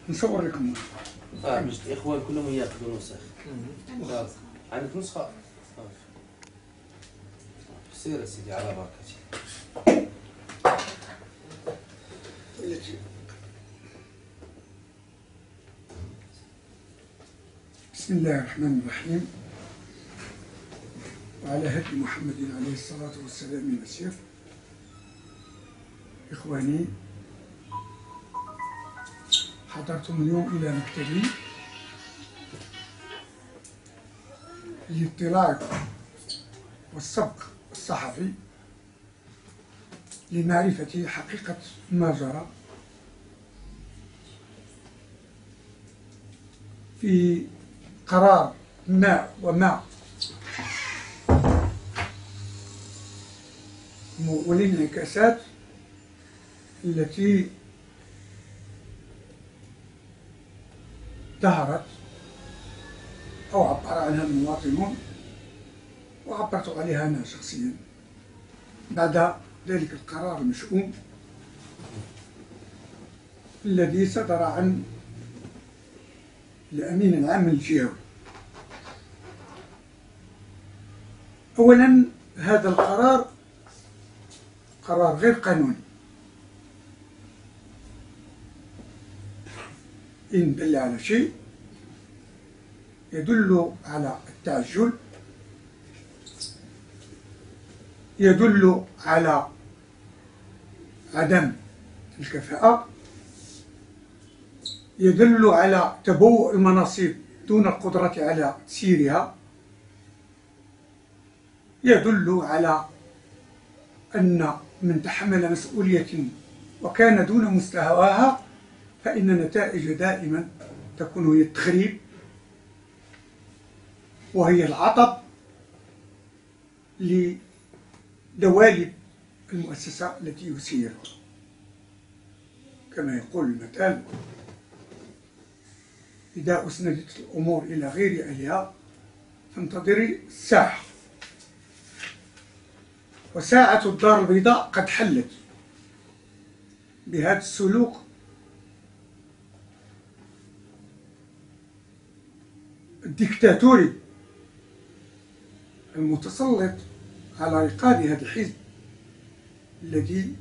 نصور لكم. باش الاخوان كلهم ياخذوا نسخ. عندك نسخه؟ سير سيدي على بركه. بسم الله الرحمن الرحيم، وعلى هدي محمد عليه الصلاة والسلام المسير. إخواني، حضرتم اليوم إلى مكتبي للاطلاع والسبق الصحفي لمعرفة حقيقة ما جرى في قرار ما وما والانعكاسات التي ظهرت أو عبر عنها المواطنون وعبرت عليها أنا شخصيا بعد ذلك القرار المشؤوم الذي صدر عن الأمين العام الجهوي. أولا، هذا القرار قرار غير قانوني، إن دل على شيء يدل على التعجل، يدل على عدم الكفاءة، يدل على تبوء المناصب دون القدرة على تسييرها، يدل على أن من تحمل مسؤولية وكان دون مستواها فإن النتائج دائما تكون هي التخريب وهي العطب لدوالب المؤسسة التي يسيرها. كما يقول المثال: إذا أسندت الأمور إلى غير أهلها فانتظري الساعة. وساعة الدار البيضاء قد حلت بهذا السلوك الديكتاتوري المتسلط على رقاب هذا الحزب الذي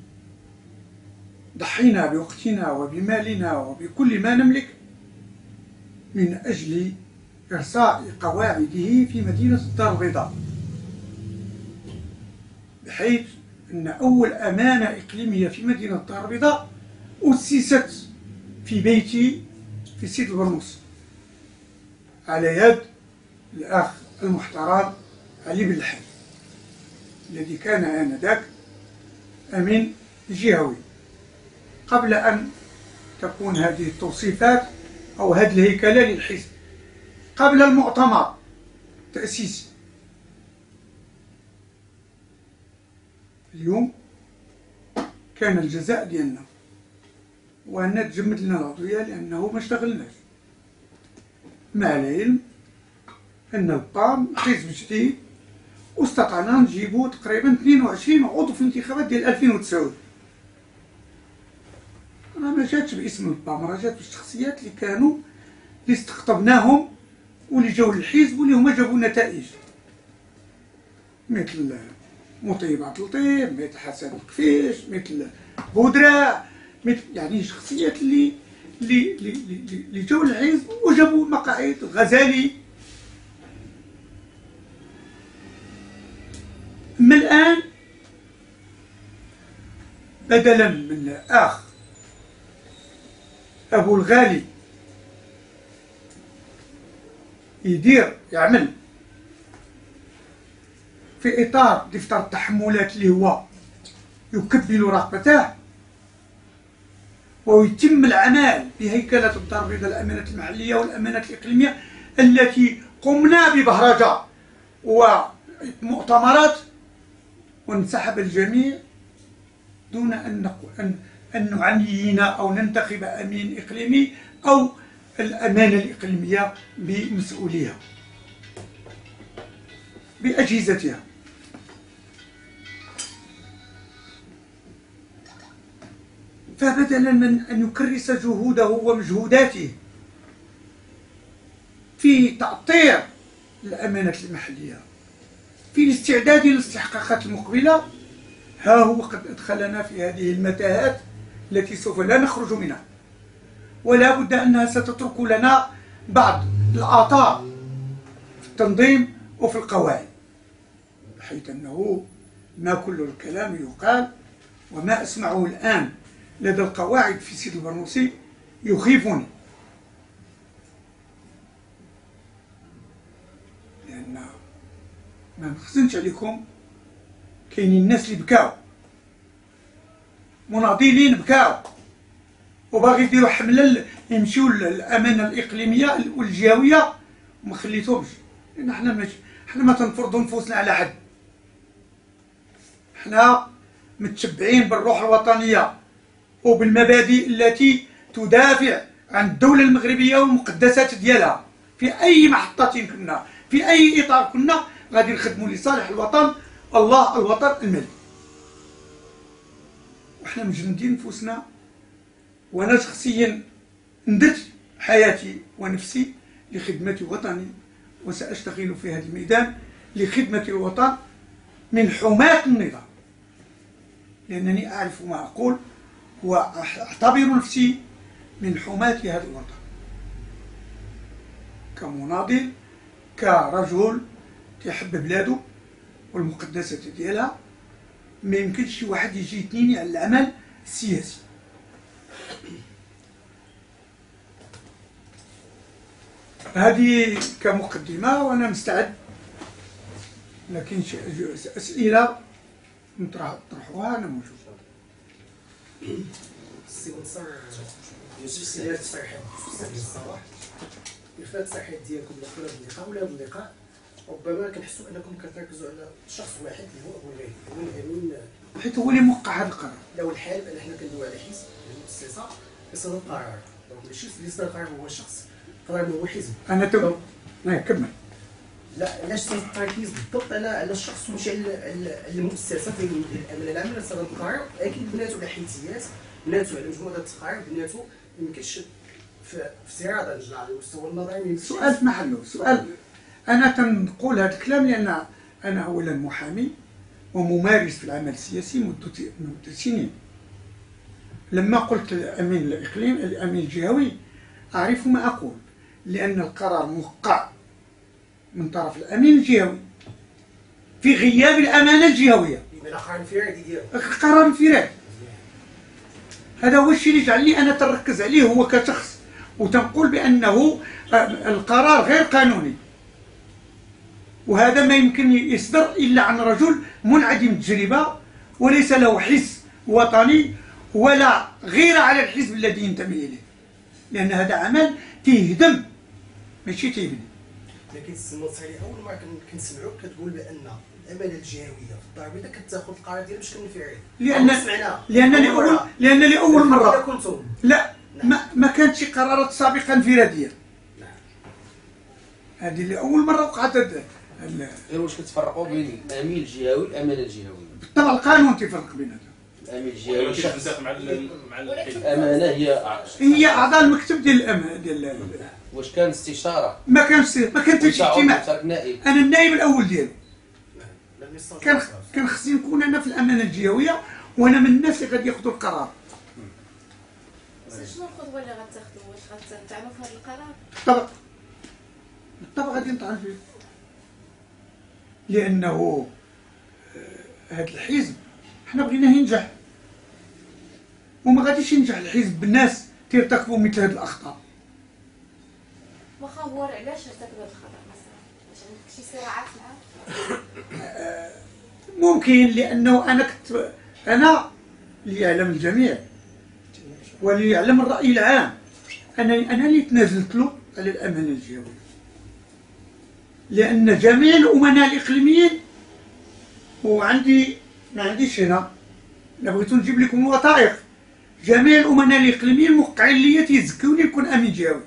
ضحينا بوقتنا وبمالنا وبكل ما نملك من أجل إرساء قواعده في مدينة الدار البيضاء، بحيث أن أول أمانة إقليمية في مدينة الدار البيضاء أسست في بيتي في سيد البرنوس على يد الأخ المحترم علي بن الحي الذي كان آنذاك أمين جهوي، قبل أن تكون هذه التوصيفات أو هذه الهيكلة للحزب، قبل المؤتمر التأسيسي. اليوم كان الجزاء ديالنا وأن تجمد لنا العضوية لأنه ما اشتغلناش، مع العلم أن البام حزب جديد واستطعنا نجيبو تقريبا 22 عضو في الانتخابات ديال 2009. راه ما جاتش باسم البام، راه جات بالشخصيات اللي كانوا اللي استقطبناهم واللي جاو للحزب واللي هما جابوا النتائج، مثل مطيب عبد اللطيف، مثل حسن القفيش، مثل بودراء، مثل يعني شخصيات اللي جاو للحزب وجابوا مقاعد. غزالي. أما الآن بدلا من الأخ أبو الغالي يعمل في إطار دفتر التحملات اللي هو يكبل رقبته ويتم العمل بهيكلة الدار البيضاء، الأمانات المحلية والأمانات الإقليمية التي قمنا ببهرجة ومؤتمرات، وانسحب الجميع دون أن نعين أو ننتخب أمين إقليمي أو الأمانة الإقليمية بمسؤوليها بأجهزتها. فبدلا من أن يكرس جهوده ومجهوداته في تأطير الأمانات المحلية، في الاستعداد للاستحقاقات المقبلة، ها هو قد أدخلنا في هذه المتاهات التي سوف لا نخرج منها، ولا بد أنها ستترك لنا بعض الآثار في التنظيم وفي القواعد، بحيث أنه ما كل الكلام يقال وما أسمعه الآن لدى القواعد في سيد البرنوسي يخيفني، لأن ما نخزنش عليكم كاينين الناس اللي بكاو، مناضلين بكاو وباغي يديروا حملة يمشيو للأمانة الإقليمية والجهوية وما خليتهمش، لأن حنا ما تنفرضوا نفوسنا على حد، حنا متشبعين بالروح الوطنية وبالمبادئ التي تدافع عن الدولة المغربية والمقدسات ديالها، في أي محطة كنا، في أي إطار كنا غادي نخدموا لصالح الوطن، الله الوطن الملك، وحنا مجندين نفوسنا. وانا شخصيا ندرت حياتي ونفسي لخدمة وطني، وسأشتغل في هذا الميدان لخدمة الوطن من حماة النظام، لأنني أعرف ما أقول وأعتبر نفسي من حماة هذا الوطن، كمناضل، كرجل يحب بلاده والمقدسات ديالها. ما يمكنش شي واحد يجي يتنيني على العمل السياسي. هذه كمقدمة وأنا مستعد، لكن أسئلة نطرحوها أنا موجود. السي منصور يوسف سيدات تصريحات الصراحة الفات التصريحات ديالكم الأخيرة باللقاء ولا باللقاء ربما كنحسوا أنكم كتركزوا على شخص واحد اللي هو أبو الغيث، حيت هو اللي موقع هذا القرار. لو الحال بأن حنا كندويو على حزب المؤسسة يصدر قرار، دونك ماشي اللي يصدر قرار هو شخص، قرار هو حزب. أنا كمل. لا علاش صار التركيز بالضبط على الشخص وماشي على المؤسسه ديال الامانه العامه اللي صدر القرار؟ اكيد بناتو على حيثيات، بناتو على مجموعه التقارير، بناتو ميمكنش في استعراض على المستوى النظري. سؤال في محله، سؤال. انا تنقول هذا الكلام لان انا اولا محامي وممارس في العمل السياسي مدة سنين. لما قلت الامين الاقليم الامين الجهوي اعرف ما اقول، لان القرار موقع من طرف الامين الجهوي في غياب الامانه الجهويه. قرار انفرادي ديالو، قرار انفرادي. هذا هو الشيء اللي جعلني انا تركز عليه هو كشخص، وتنقول بانه القرار غير قانوني، وهذا ما يمكن يصدر الا عن رجل منعدم التجربه وليس له حس وطني ولا غيره على الحزب الذي ينتمي اليه، لان هذا عمل تيهدم ماشي تيبني. لكن السي اول مره كنسمعوك كتقول بان الامانه الجهويه في الدار البيضاء كتاخذ القرار ديالها باش كنفعل، لان لاول مره كنتم لا ما كانتش قرارات سابقه انفراديه. هذه لاول مره وقعت. غير واش كتفرقوا بين الامين الجهوي والامانه الجهويه؟ بالطبع القانون تيفرق بيناتهم. الامين الجهوي الشخص مع الامانه هي اعضاء المكتب ديال الامانه ديال. واش كان استشاره؟ ما كانش اجتماع. انا النائب الاول ديالو. كان خصني نكون انا في الامانه الجهويه وانا من الناس اللي غادي ياخذوا القرار. شنو الخطوه اللي غتاخذوا؟ واش غتطعنوا في هذا القرار؟ بالطبع غادي نطعن فيه، لانه هذا الحزب حنا بغيناه ينجح، وما غاديش ينجح الحزب بالناس ترتكبوا مثل هذه الاخطاء. واخا هو علاش ارتكب هذا الخطا مثلا؟ واش عندك شي صراعات معاه؟ ممكن، لانه انا ليعلم الجميع وليعلم الراي العام انني انا اللي تنازلت له على الامانه الجهويه، لان جميع الامناء الاقليميين، وعندي ما عنديش هنا، انا بغيت نجيب لكم الوثائق، جميع الامناء الاقليميين موقعين لي تيزكوني نكون امين جهوي،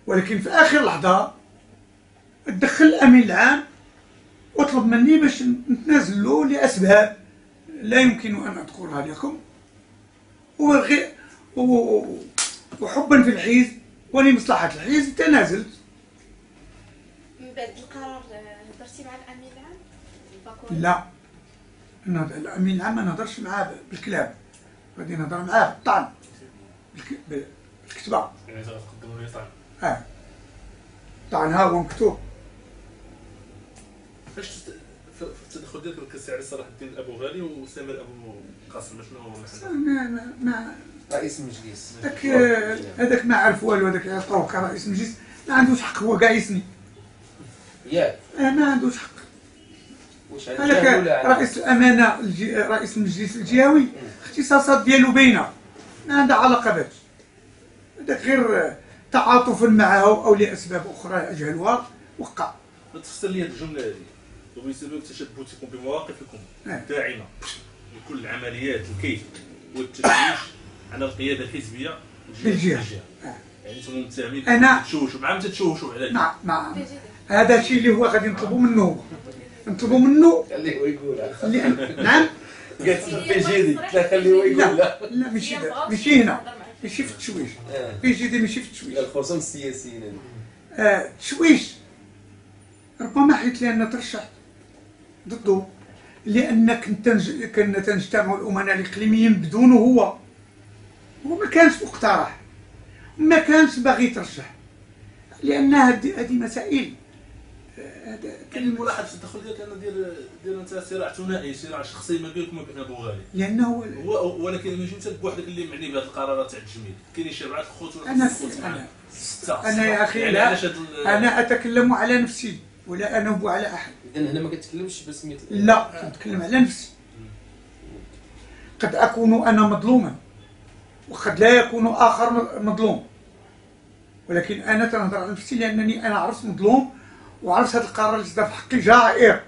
ولكن في اخر لحظه تدخل الامين العام وطلب مني باش نتنازل له لاسباب لا يمكن ان اذكرها لكم، وحبا في الحزب ولمصلحة الحزب تنازلت. من بعد القرار هضرتي مع الامين العام الباكوري؟ لا، الامين العام ما نهضرش معاه بالكلام، غادي نهضر معاه بالطعن، بالكتبه. يعني تقدموا لي طعن. طعن ها هو مكتوب. فاش في التدخل ديالك ركزتي على صلاح الدين ابو غالي وسامر ابو قاسم شنو؟ ما رئيس المجلس هذاك ما عرف والو، هذاك يعطوه كرئيس المجلس ما عندوش حق، هو قايسني. ياك ما عندوش حق. واش هذاك رئيس الامانه رئيس المجلس الجهوي اختصاصات ديالو باينه، ما عندها علاقه بهذا. هذاك غير تعاطفا معه او لاسباب اخرى اجهلوها وقع. تفسر لي هذه الجمله هذه وبسبب تشبثكم بمواقفكم الداعمه لكل العمليات الكيد والتشويش على القياده الحزبيه بالجهه. يعني انتم متهمين أنا تشوشوا مع متى تشوشوا على مع هذا الشيء اللي هو غادي نطلبوا منه خليه هو يقولها. نعم قالت في جيدي خليه هو يقولها. لا ماشي هنا، ماشي في التشويش. في جدي ماشي في التشويش. الخصوم السياسيين التشويش ربما حيت لأن ترشحت ضده، لأن كنا تنجتمع الأمناء الإقليميين بدونه هو ما كانش مقترح، ما كانش باغي يترشح، لأن هذه مسائل. كاين الملاحظه في التدخل ديالك ان ديال انت صراع ثنائي، صراع شخصي ما بينك وما بين ابو غالي، لأنه هو ولكن ماشي انت بوحدك اللي معني بهذه القرارات تاع التجميد، كاينين شي 4 الخوت ولا أنا 5 خوت معاك. أنا يا أخي لا، أنا أتكلم على نفسي ولا أنوب على أحد. اذا هنا ما كتكلمش بسميه لا، كنتكلم على نفسي. قد أكون أنا مظلوما وقد لا يكون آخر مظلوم، ولكن أنا تنهضر على نفسي لأنني أنا عرفت مظلوم وعرفت هذا القرار اللي صدر في حقي جائر،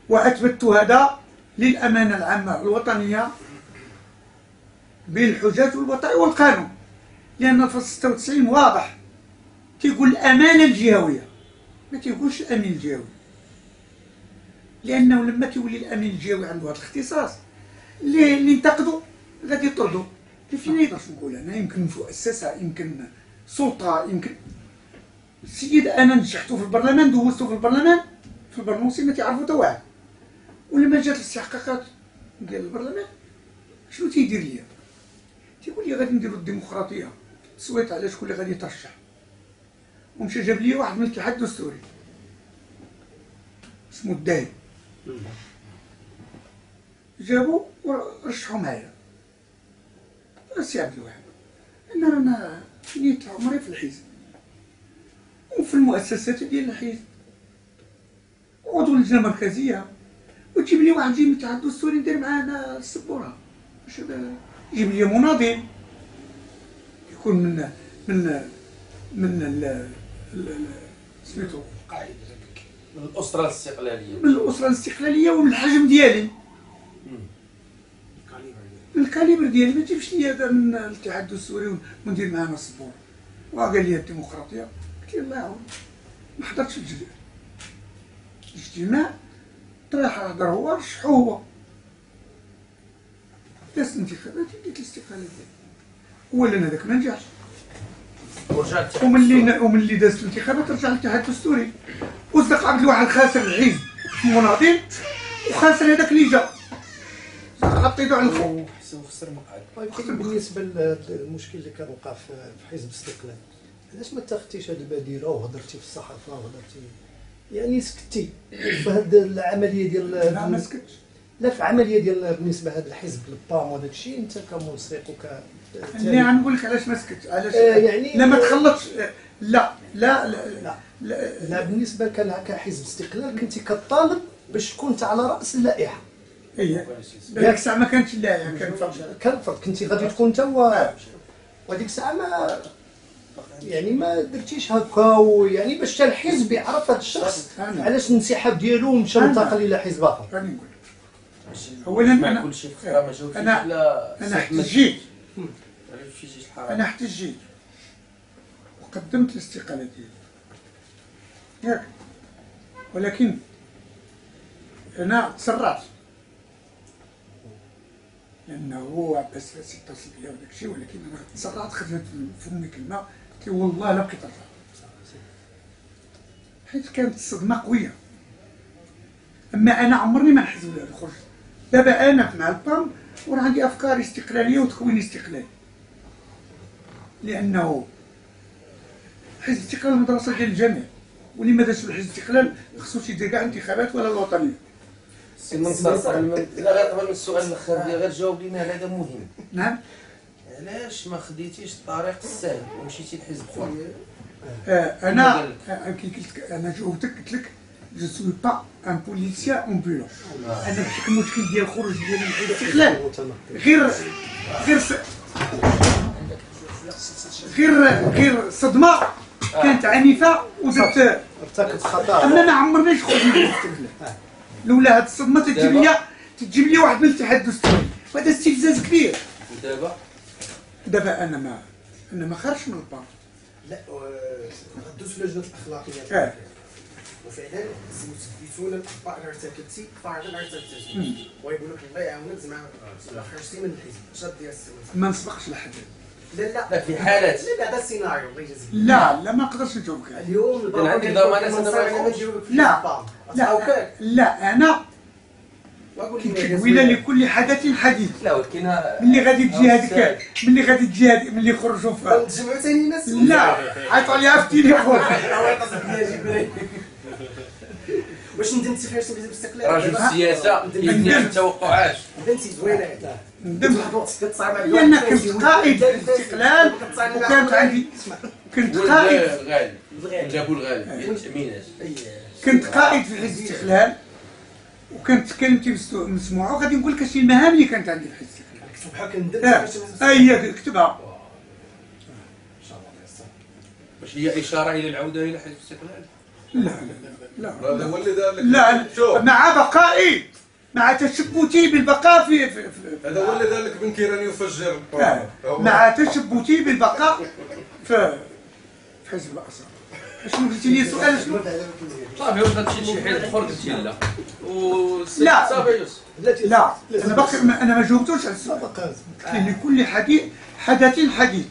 وأثبت هذا للأمانة العامة الوطنية بالحجج والوثائق والقانون، لأن الفصل 96 واضح تيقول الأمانة الجهوية، ما تيقولش الأمين الجهوي، لأنه لما تولي الأمين الجهوي عنده هذا الاختصاص اللي ينتقدوا غادي يطردوا. فين يقدرش نقول أنا؟ يمكن مؤسسة، يمكن سلطة، يمكن السيد أنا نجحته في البرلمان، دوزته في البرلمان، في البرنوسي ما تعرفوا حتى واحد، ولما جات الاستحقاقات ديال البرلمان شنو تيدير ليا؟ تيقول لي غادي نديروا الديمقراطية، تصويت على شكون اللي غادي يترشح، ومشى جاب لي واحد من الاتحاد الدستوري اسمه الدايم، جابوا ورشحوا معايا. بس يا عبد الوهاب انا نيت عمري في الحزب وفي المؤسسات ديال الحزب، عضو اللجنه المركزيه، وتجيب لي واحد يجي من الاتحاد الدستوري ندير معاه انا السبوره، واش هذا؟ يجيب لي مناضل يكون من سميتو من الاسره الاستقلاليه، من الاسره الاستقلاليه ومن الحجم ديالي، من الكاليبر ديالي. ما تجيبش لي هذا من الاتحاد الدستوري وندير معاه انا السبور. وقال لي الديمقراطيه، قلت له الله يعاون، ما حضرتش الاجتماع، طرح هضر هو رشحو هو، دازت الانتخابات ديت الاستقلال ديالي، هو لان هذاك ما نجحش، وملي دازت الانتخابات رجع للاتحاد الدستوري، وصدق عبد الواحد خاسر الحزب مناضل وخاسر هذاك اللي جا، حط يدو على الفوق. وخسر مقعد. طيب بالنسبه للمشكل اللي كان وقع في حزب الاستقلال، علاش ما اتخذتيش هذه البديله وهضرتي في الصحافه وهضرتي يعني سكتي في هذه العمليه ديال؟ لا ما سكتش. لا في عمليه ديال بالنسبه لهذا الحزب البام وهذاك الشيء، انت كمنسق اللي غنقول لك علاش ما سكتش، علاش يعني لا ما تخلطش. لا بالنسبه كحزب استقلال كنتي كطالب باش كنت على راس اللائحه. هي ديك الساعه ما كانتش اللائحه، كان فرض كنتي غادي تكون انت وهذيك الساعه ما درتيش هكا، ويعني باش حتى الحزب يعرف هذا الشخص علاش الانسحاب ديالو ومشى انتقل الى حزب اخر. راني نقول اولا انا احتجيت، وقدمت الاستقاله ديالي ياك، ولكن انا تسرعت لانه هو عباس فاسي اتصل بيا وداك الشيء، ولكن انا تسرعت خرجت من فمي كلمه قلت له والله لا بقيت نرجع، حيت كانت الصدمه قويه. اما انا عمرني ما نحس بهذا الخروج. دابا انا مع البام وراه عندي افكار استقلاليه وتكوين استقلالي، لانه حزب الاستقلال مدرسه ديال الجميع، واللي ما دارش بالحزب الاستقلال خصو يدير كاع انتخابات ولا الوطنيه. سي منصر لا غير قبل السؤال الاخر ديال غير جاوب لينا على هذا مهم. نعم. علاش ما خديتيش الطريق السهل ومشيتي لحزب اخر؟ انا كي قلت لك انا جاوبتك قلت لك جو سوي با ان بوليسيان امبولون. انا داك المشكل ديال الخروج ديال الحزب الاستقلال غير صدمه كانت عنيفه ودرت ارتكبت خطا. اما ما عمرناش خرجت من الاستقلال لولا هاد الصدمه تجيب لي واحد من الاتحاد الدستوري، وهذا استفزاز كبير. دابا انا ما خرجتش من البار. لا دوز في لجنه الاخلاقيات وفعلا سيثبتون الاخطاء اللي ارتكبتي فعلا ارتكبتي ويقول لك الله يعاونك زعما خرجتي من الحزب. شاد ديال السيمانه ما نسبقش لحد. لا في حالات لا هذا السيناريو الله يجازيك. لا ما نقدرش نجاوبك. اليوم عندك ضمانه لا انا تكوين لكل حدث حديث. لا ولكن ملي غادي تجي هذيك ملي خرجوا في تجمعوا ثاني ناس. لا عيطوا لي في التليفون. واش ندمتي خرجتي من الاستقلال؟ رجل السياسه يبني على التوقعات. ندمتي زوينه. ندمت لان كنت قائد في الاستقلال وكانت عندي كنت قائد الغالي جابوا الغالي ميناش. كنت قائد في حزب الاستقلال وكانت كلمتي مسموعه، وغادي نقول لك شي المهام اللي كانت عندي في حزب الاستقلال. كتب بحال كندمت. هي كتبها. واش هي اشاره الى العوده الى حزب الاستقلال؟ لا هذا هو اللي دار لك. لا مع بقائي مع تشبتي بالبقاء في هذا هو اللي دار لك بن كيران يفجر. مع تشبتي بالبقاء في حزب الأسرى. شنو قلتي لي سؤال شنو؟ صافي واش غتمشي لشي حزب اخر قلتي لا لا صافي يوسف. لا انا باقي انا ما جاوبتوش على السؤال. قلت لكل حدث حديث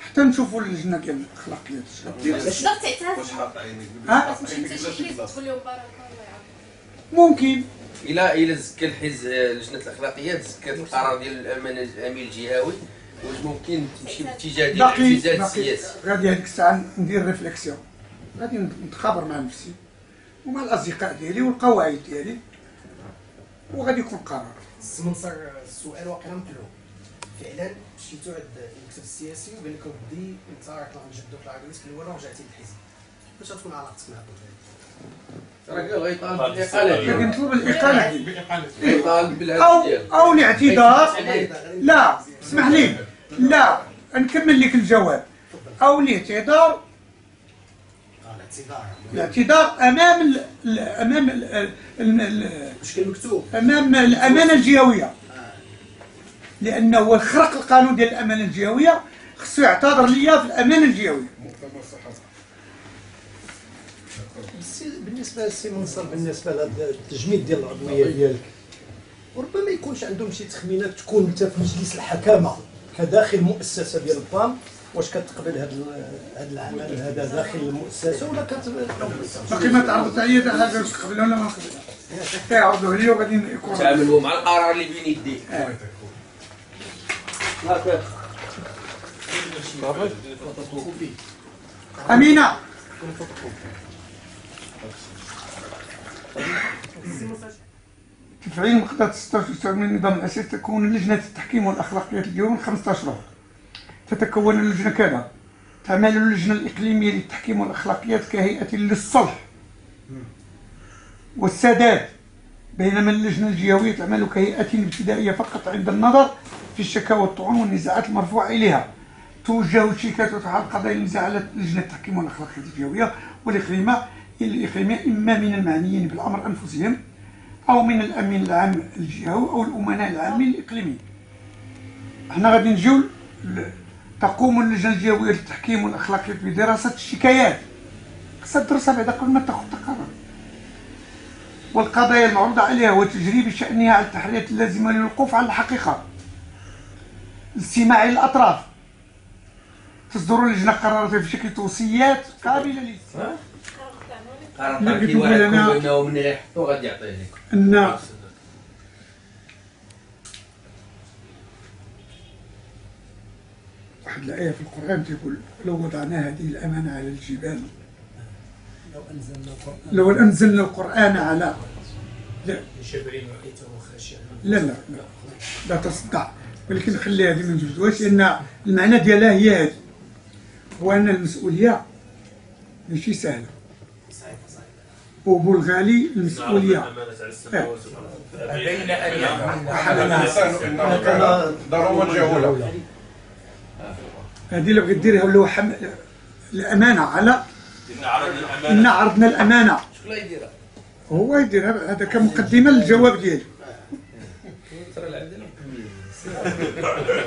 حتى نشوفوا اللجنه ديال الاخلاقيات. تقدر تعترف واش حاط عينيك؟ تمشي انت شي حزب تقول لهم بارك الله ممكن. الى زكى الحزب لجنه الاخلاقيات زكات القرار ديال الامين الجهوي، واش ممكن تمشي باتجاه ديال الاعتزال السياسي؟ غادي هذيك الساعه ندير ريفليكسيون، غادي نتخابر مع نفسي ومع الاصدقاء ديالي والقواعد ديالي وغادي يكون قرار. منصر السؤال واقيلا مكلو فعلا مشيتو عند المكتب السياسي وقال لك ودي انت راك غنجبدوك العريس في الاول ورجعتي للحزب، كيفاش غتكون علاقتك مع راه قال غيطالب بالاقاله غادي نطلب الاقاله بالاعتزال او الاعتذار. لا اسمح لي، لا نكمل لك الجواب. او الاعتذار امام مشكل مكتوب امام الامانه الجهويه، لانه هو خرق القانون ديال الامانه الجهويه، خصو يعتذر ليا في الامانه الجهويه. بالنسبه للسي منصر، بالنسبه لهذا التجميد ديال العضويه ديالك، وربما يكونش عندهم شي تخمينات تكون انت في مجلس الحكامه كداخل مؤسسه ديال البام، واش كتقبل هذا العمل هذا داخل المؤسسه ولا باقي ما تعرضت عليا حتى حاجه واش تقبل ولا ما تقبل. يعرضوا لي وغادي يكون تعاملوا مع القرار اللي بين يديك. هكا امينه. تفعيل مقتضى 96 من النظام الاساسي تكون لجنه التحكيم والاخلاقيات اليوم 15 اشهر. تتكون اللجنه كذا: تعمل اللجنه الاقليميه للتحكيم والاخلاقيات كهيئه للصلح والسداد، بينما اللجنه الجهويه تعمل كهيئه ابتدائيه فقط عند النظر في الشكاوى والطعون والنزاعات المرفوعه اليها. توجه الشيكات وتحال قضايا النزاع على لجنه التحكيم والاخلاقيات الجهويه والاقليميه اما من المعنيين بالامر انفسهم او من الامين العام الجهوي او الامناء العامين الاقليميين. احنا غادي نجيو تقوم اللجنه الجهويه للتحكيم والاخلاقيات بدراسه الشكايات، خصها تدرسها بعدا قبل ما تاخذ القرار، والقضايا المعروضة عليها وتجري بشأنها على التحريات اللازمة للوقوف على الحقيقة، الاستماع إلى الأطراف، تصدر اللجنة قراراتها في شكل توصيات قابلة للاستماع. قرار كي واحد انه من يحطو غادي يعطيه لك أن واحد الآية في القرآن تقول لو وضعنا هذه الأمانة على الجبال لو أنزلنا القرآن على لا لا لا لا, لا تصدع، ولكن خلي هذه ما نجبدوهاش لأن المعنى ديالها هي هذه، هو أن المسؤولية ماشي سهلة وبالغالي المسؤولية بين أن ضرورة الجهولة هذه اللي بغيت ديرها ولا الأمانة على إن عرضنا الأمانة. شكون اللي يديرها؟ هو يديرها، هذا كمقدمة للجواب ديالي.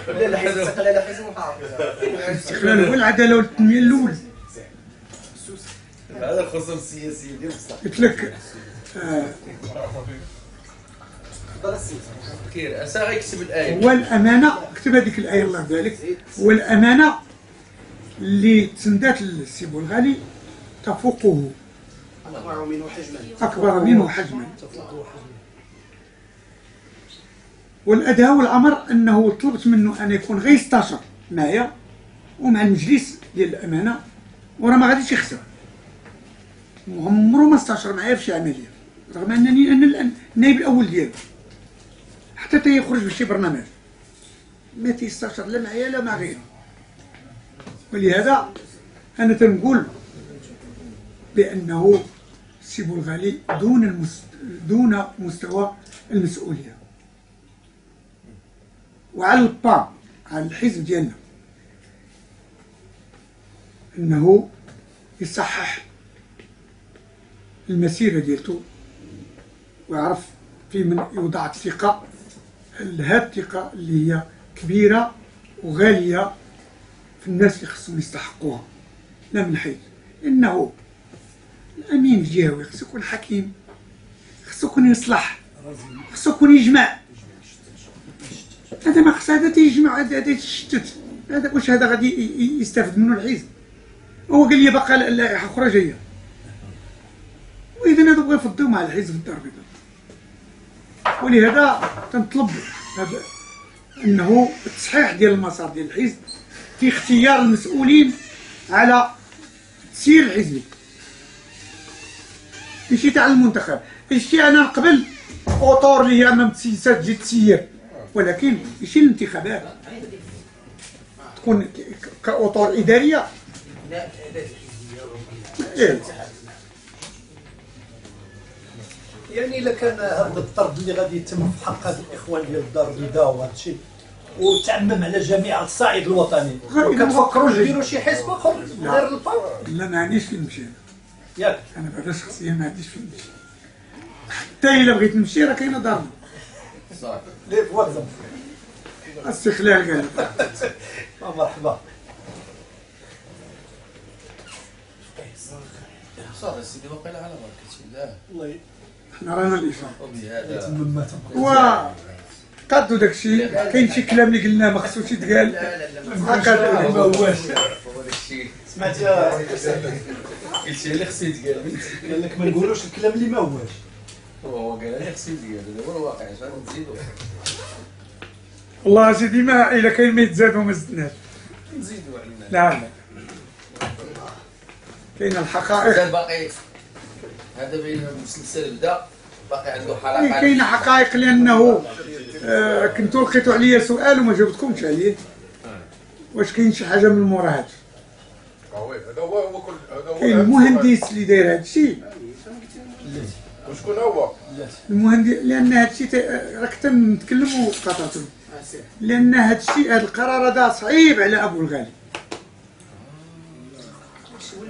لا لا حزب استقلال حزب محافظ الاستقلال هو العدالة والتنمية الأول. هذا الخصوص السياسي ديال بصح قلت لك كير اسا غيكتب الايه هو الأمانة، كتب هذيك الآية الله ذلك، هو الأمانة اللي تسندات للسي بولغالي تفوقه أكبر منه حجما. والأدهى والأمر أنه طلبت منه أن يكون غير 16 معايا ومع المجلس ديال الأمانة، وراه ما غاديش يخسر، عمرو ما 16 معايا في شي عملية، رغم أنني أنا النائب الأول ديالو حتى تيخرج بشي برنامج ما تيستشر لا معايا لا مع غيره. ولهذا أنا تنقول بأنه السي بولغالي دون مستوى المسؤولية، وعلى البام على الحزب ديالنا أنه يصحح المسيرة ديالته ويعرف في من يوضع الثقة، هذه الثقة اللي هي كبيرة وغالية في الناس اللي خصهم يستحقوها، لا من حيث إنه الأمين الجهوي خصو يكون حكيم، خصو يكون يصلح، خصو يكون يجمع. هذا ما خص هذا تيجمع هذا تيشتت، هذا واش هذا غادي يستافد منه الحزب؟ هو قال لي باقا لائحة أخرى جاية، وإذا هذا بغا يفضيو مع الحزب في الدار البيضاء. ولهذا تنطلب هذا أنه التصحيح ديال المسار ديال الحزب في اختيار المسؤولين على تسيير الحزب، ماشي تاع المنتخب. شتي أنا نقبل أوطور اللي هي أمام السياسات تجي تسير، ولكن ماشي الانتخابات تكون كأوطور إدارية. إيه. يعني إلا كان هذا الضرب اللي غادي يتم في حق هاد الإخوان ديال الدار البيضاء وهذا الشيء وتعمم على جميع الصعيد الوطني، كتفكروا ديروا شي حزب آخر غير البار؟ لا ما عنديش فين نمشي ياك أنا بعدا شخصيا ما عنديش فين نمشي، حتى إلا بغيت نمشي راه كاينة دارنا. صافي لي فوالا استقلال قال مرحبا. صافي سيدي واقيلا على بركة الله. الله حنا رانا الإشارة وبهذا و قادوا داكشي. كاين شي كلام اللي قلناه ما خصوش يتقال، قادوا ما هواش. سمعتي قلتي اللي خصو يتقال، قال لك ما نقولوش الكلام اللي ما هواش. هو قال لي خصو يتقال، هذا هو الواقع. اش غنزيدو؟ والله سيدي ما إلا كاين ما يتزاد وما زدناش نزيدو علينا. لا لا كاين الحقائق، باقي هذا بين المسلسل بدا باقي عنده حلقات. كاين حقائق لأنه كنتو لقيتو عليا سؤال وما جاوبتكمش عليه. واش كاين شي حاجة من مورا هادشي؟ هذا هو كل هذا كاين المهندس اللي داير هادشي، وشكون هو؟ المهندس، لأن هادشي راك تنتكلم وقاطعتو، لأن هادشي هاد القرار هذا صعيب على أبو الغالي.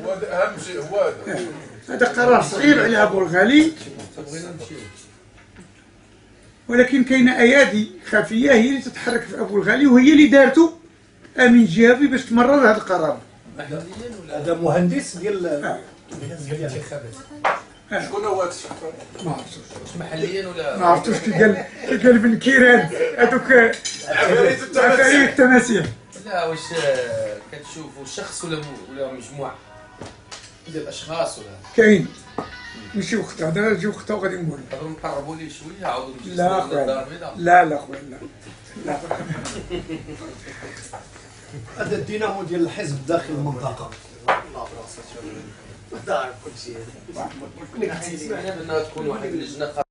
هذا أهم شيء هو هذا. هذا قرار صعيب على أبو الغالي، ولكن كاينه ايادي خفيه هي اللي تتحرك في ابو الغالي، وهي اللي دارته امين جهوي باش تمرر هذا القرار. هذا مهندس ديال الانتخابات. شكون هو هذا الشخص؟ ما عرفتوش واش محليا ولا ما عرفتوش كي قال ابن كيران هذوك عفاريت التماسيح. لا واش كتشوفوا شخص ولا مجموعه ديال الاشخاص ولا كاين ماشي وقت هذا جي وقتها وغادي نقول. تقدروا نقربوا ليه شويه عاودوا لا خويا لا خويا لا هذا الدينامو ديال الحزب داخل المنطقه. تعرف كل شيء. سمعنا بانها تكون واحد اللجنه